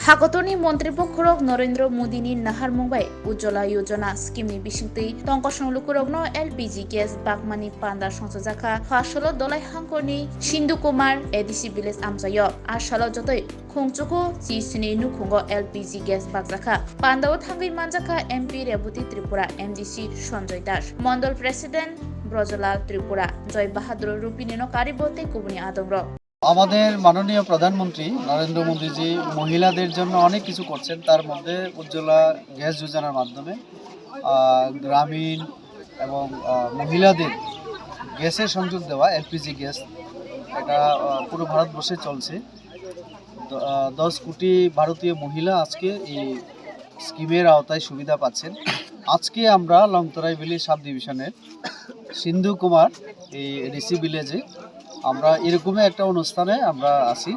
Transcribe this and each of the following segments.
हागतनि मन्त्रिपक्षरक नरेन्द्र मोदीनि नाहार मुंबाइ उज्ज्वला योजना स्किमनि बिसिंतै टंकसं लुकुरगनो LPG gas बागमानि पान्दा संसजाखा फासलो दलाइ हांकरनि सिन्धु कुमार एडीसी विलेज आमजायो आसालो जतै खुंचुको जिसिनि नुखुंगो एलपीजी गेस बागजाखा पान्दाव थांगै मानजाखा MP Revati Tripura MDC Sanjay Das mandal president Brajlal Tripura Jay Bahadur रुपिनिनो कारिबते कुबुनि आदंर আমাদের মাননীয় প্রধানমন্ত্রী নরেন্দ্র মোদীজি মহিলাদের জন্য অনেক কিছু করছেন। তার মধ্যে উজ্জ্বলা গ্যাস যোজনার মাধ্যমে গ্রামীণ এবং মহিলাদের গ্যাসের সংযোগ দেওয়া এলপিজি গ্যাস, এটা পুরো ভারতবর্ষে চলছে। 10 কোটি ভারতীয় মহিলা আজকে এই স্কিমের আওতায় সুবিধা পাচ্ছেন। আজকে আমরা লংতরাই ভ্যালি সাব ডিভিশনের সিন্ধু কুমার এই ঋষি ভিলেজে আমরা এরকমই একটা অনুষ্ঠানে আমরা আছি।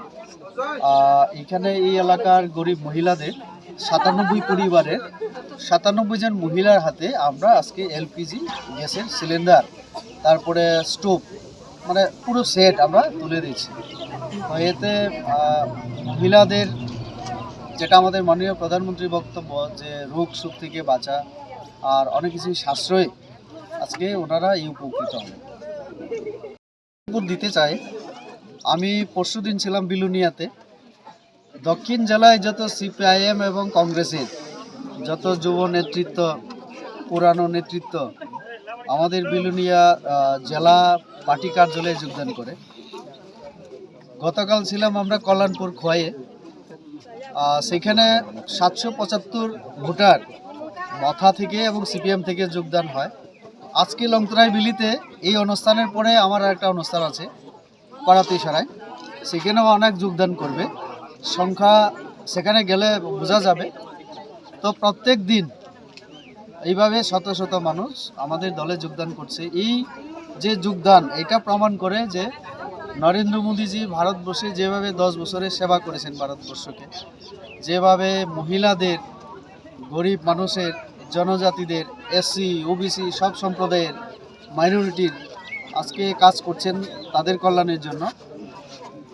এখানে এই এলাকার গরিব মহিলাদের 97 পরিবারের 97 জন মহিলার হাতে আমরা আজকে এলপিজি গ্যাসের সিলিন্ডার, তারপরে স্টোভ, মানে পুরো সেট আমরা তুলে দিয়েছি। তো এতে মহিলাদের, যেটা আমাদের মাননীয় প্রধানমন্ত্রীর বক্তব্য, যে রোগ শোক থেকে বাঁচা আর অনেক কিছু সাশ্রয়, আজকে ওনারা এই উপকৃত হবে। দিতে চাই, আমি পরশুদিন ছিলাম বিলুনিয়াতে। দক্ষিণ জেলায় যত সিপিআইএম এবং কংগ্রেসের যত যুব নেতৃত্ব, পুরানো নেতৃত্ব আমাদের বিলুনিয়া জেলা পার্টি কার্যালয়ে যোগদান করে। গতকাল ছিলাম আমরা কল্যাণপুর খোয়াইয়ে, সেখানে 775 ভোটার মথা থেকে এবং সিপিএম থেকে যোগদান হয়। আজকে লংতরাই ভ্যালিতে এই অনুষ্ঠানের পরে আমার একটা অনুষ্ঠান আছে করাতি সারায়, সেখানেও অনেক যোগদান করবে। সংখ্যা সেখানে গেলে বোঝা যাবে। তো প্রত্যেক দিন এইভাবে শত শত মানুষ আমাদের দলে যোগদান করছে। এই যে যোগদান, এটা প্রমাণ করে যে নরেন্দ্র মোদীজি ভারতবর্ষে যেভাবে 10 বছরের সেবা করেছেন ভারতবর্ষকে, যেভাবে মহিলাদের, গরিব মানুষের, জনজাতিদের, এসসি ওবিসি সব সম্প্রদায়ের, মাইনরিটির আজকে কাজ করছেন তাদের কল্যাণের জন্য,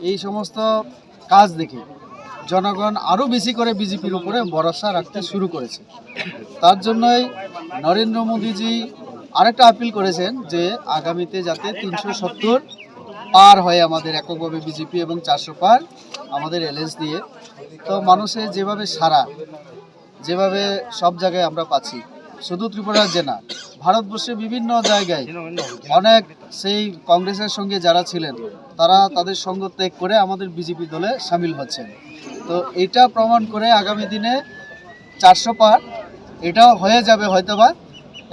এই সমস্ত কাজ দেখে জনগণ আরও বেশি করে বিজেপির উপরে ভরসা রাখতে শুরু করেছে। তার জন্যই নরেন্দ্র মোদীজি আরেকটা আপিল করেছেন যে আগামীতে যাতে 370 পার হয় আমাদের এককভাবে বিজেপি, এবং 400 পার আমাদের এলএস দিয়ে। তো মানুষের যেভাবে সারা, যেভাবে সব জায়গায় আমরা পাচ্ছি, শুধু ত্রিপুরা রাজ্যে না, ভারতবর্ষের বিভিন্ন জায়গায় অনেক সেই কংগ্রেসের সঙ্গে যারা ছিলেন তারা তাদের সঙ্গ ত্যাগ করে আমাদের বিজেপি দলে সামিল হচ্ছেন। তো এটা প্রমাণ করে আগামী দিনে 400 পার এটাও হয়ে যাবে হয়তোবা,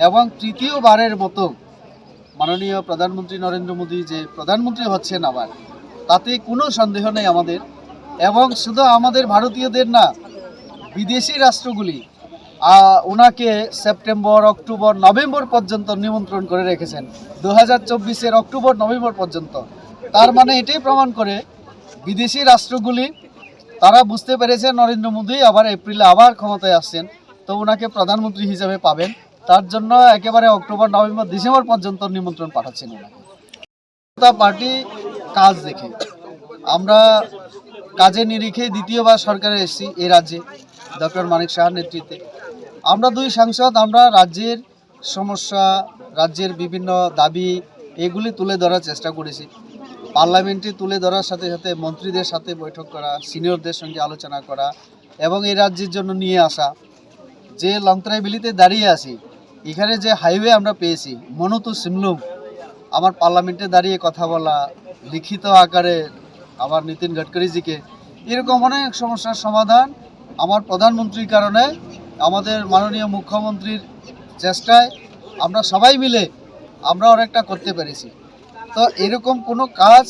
এবং তৃতীয়বারের মতো মাননীয় প্রধানমন্ত্রী নরেন্দ্র মোদী যে প্রধানমন্ত্রী হচ্ছেন আবার, তাতে কোনো সন্দেহ নেই আমাদের। এবং শুধু আমাদের ভারতীয়দের না, বিদেশি রাষ্ট্রগুলি ওনাকে সেপ্টেম্বর, অক্টোবর, নভেম্বর পর্যন্ত নিমন্ত্রণ করে রেখেছেন, 2024-এর অক্টোবর নভেম্বর পর্যন্ত। তার মানে এটাই প্রমাণ করে বিদেশি রাষ্ট্রগুলি তারা বুঝতে পেরেছে নরেন্দ্র মোদী আবার এপ্রিলে আবার ক্ষমতায় আসছেন, তো ওনাকে প্রধানমন্ত্রী হিসেবে পাবেন। তার জন্য একেবারে অক্টোবর, নভেম্বর, ডিসেম্বর পর্যন্ত নিমন্ত্রণ পাঠাচ্ছেন ওনাকে। পার্টি কাজ দেখে আমরা কাজে নিরিখে দ্বিতীয়বার সরকারে এসেছি এই রাজ্যে ডক্টর মানিক সাহার নেতৃত্বে। আমরা 2 সাংসদ, আমরা রাজ্যের সমস্যা, রাজ্যের বিভিন্ন দাবি এগুলি তুলে ধরার চেষ্টা করেছি। পার্লামেন্টে তুলে ধরার সাথে সাথে মন্ত্রীদের সাথে বৈঠক করা, সিনিয়রদের সঙ্গে আলোচনা করা, এবং এই রাজ্যের জন্য নিয়ে আসা। যে লংতরাই ভ্যালিতে দাঁড়িয়ে আছি, এখানে যে হাইওয়ে আমরা পেয়েছি মনু টু সিমলুং, আমার পার্লামেন্টে দাঁড়িয়ে কথা বলা, লিখিত আকারে আবার নীতিন গডকরিজিকে, এরকম অনেক সমস্যার সমাধান আমার প্রধানমন্ত্রীর কারণে, আমাদের মাননীয় মুখ্যমন্ত্রীর চেষ্টায় আমরা সবাই মিলে আমরা অনেকটা করতে পেরেছি। তো এরকম কোনো কাজ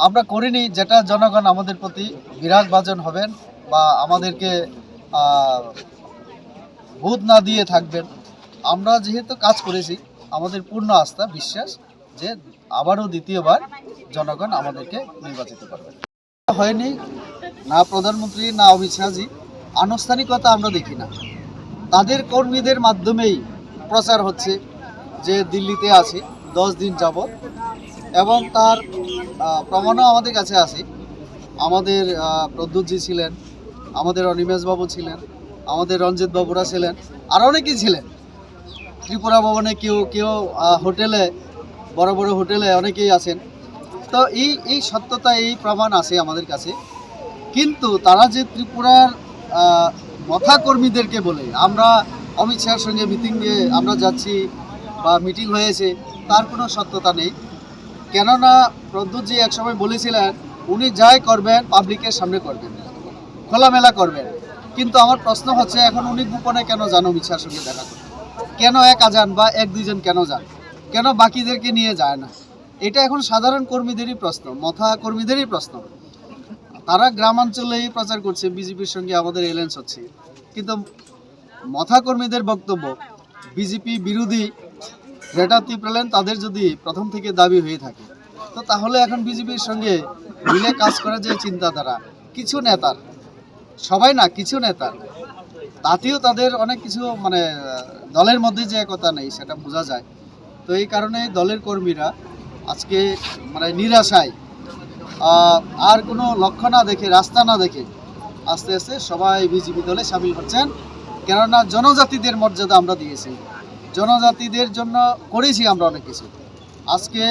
আমরা করিনি যেটা জনগণ আমাদের প্রতি বিরাগভাজন হবেন বা আমাদেরকে ভোট না দিয়ে থাকবেন। আমরা যেহেতু কাজ করেছি, আমাদের পূর্ণ আস্থা, বিশ্বাস যে আবারও দ্বিতীয়বার জনগণ আমাদেরকে নির্বাচিত করবে। হয়নি না প্রধানমন্ত্রী না অমিত শাহজি, আনুষ্ঠানিকতা আমরা দেখি না, তাদের কর্মীদের মাধ্যমেই প্রচার হচ্ছে যে দিল্লিতে আছে 10 দিন যাবৎ, এবং তার প্রমাণও আমাদের কাছে আছে। আমাদের প্রদ্যুৎজি ছিলেন, আমাদের অনিমেষ বাবু ছিলেন, আমাদের রঞ্জিত বাবুরা ছিলেন, আর অনেকেই ছিলেন। ত্রিপুরা ভবনে কেউ কেউ হোটেলে, বড় বড় হোটেলে অনেকেই আছেন। তো এই সত্যতা, এই প্রমাণ আছে আমাদের কাছে। কিন্তু তারা যে ত্রিপুরার মথা কর্মীদেরকে বলে আমরা অমিত শাহের সঙ্গে মিটিংয়ে আমরা যাচ্ছি বা মিটিং হয়েছে, তার কোনো সত্যতা নেই। কেননা প্রদ্যুৎজি একসময় বলেছিলেন উনি যাই করবেন পাবলিকের সামনে করবেন, খোলামেলা করবেন। কিন্তু আমার প্রশ্ন হচ্ছে, এখন উনি গোপনে কেন যান অমিত শাহের সঙ্গে দেখা করতে? কেন একা যান বা এক দুইজন কেন যান? কেন বাকিদেরকে নিয়ে যায় না? এটা এখন সাধারণ কর্মীদেরই প্রশ্ন, মথা কর্মীদেরই প্রশ্ন। তারা গ্রামাঞ্চলেই প্রচার করছে বিজেপির সঙ্গে আমাদের এলায়েন্স হচ্ছে, কিন্তু মথা কর্মীদের বক্তব্য বিজেপি বিরোধী রেটাতি পেলেন তাদের যদি প্রথম থেকে দাবি হয়ে থাকে, তো তাহলে এখন বিজেপির সঙ্গে মিলে কাজ করার যে চিন্তাধারা কিছু নেতার, সবাই না কিছু নেতার, তাতেও তাদের অনেক কিছু মানে দলের মধ্যে যে একতা নেই সেটা বোঝা যায়। তো এই কারণে দলের কর্মীরা আজকে মানে নিরাশায় আর কোনো লক্ষ্য না দেখে, রাস্তা না দেখে আস্তে আস্তে সবাই বিজেপি দলে সামিল হচ্ছেন। কেননা জনজাতিদের মর্যাদা আমরা দিয়েছি, জনজাতিদের জন্য করেছি আমরা অনেক কিছু। আজকে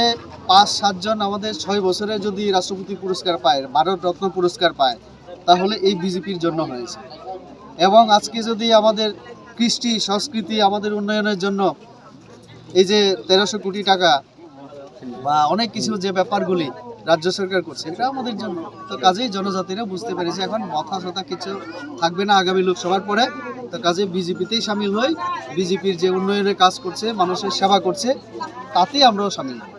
5-7 জন আমাদের 6 বছরে যদি রাষ্ট্রপতি পুরস্কার পায়, ভারত রত্ন পুরস্কার পায়, তাহলে এই বিজেপির জন্য হয়েছে। এবং আজকে যদি আমাদের কৃষ্টি সংস্কৃতি, আমাদের উন্নয়নের জন্য এই যে 1300 কোটি টাকা বা অনেক কিছু যে ব্যাপারগুলি রাজ্য সরকার করছে, এটা আমাদের জন্য। তো কাজেই জনজাতিরা বুঝতে পেরেছে এখন মাথা সাথা কিছু থাকবে না আগামী লোকসভার পরে। তো কাজে বিজেপিতেই সামিল হই, বিজেপির যে উন্নয়নের কাজ করছে, মানুষের সেবা করছে, তাতেই আমরাও সামিল হই।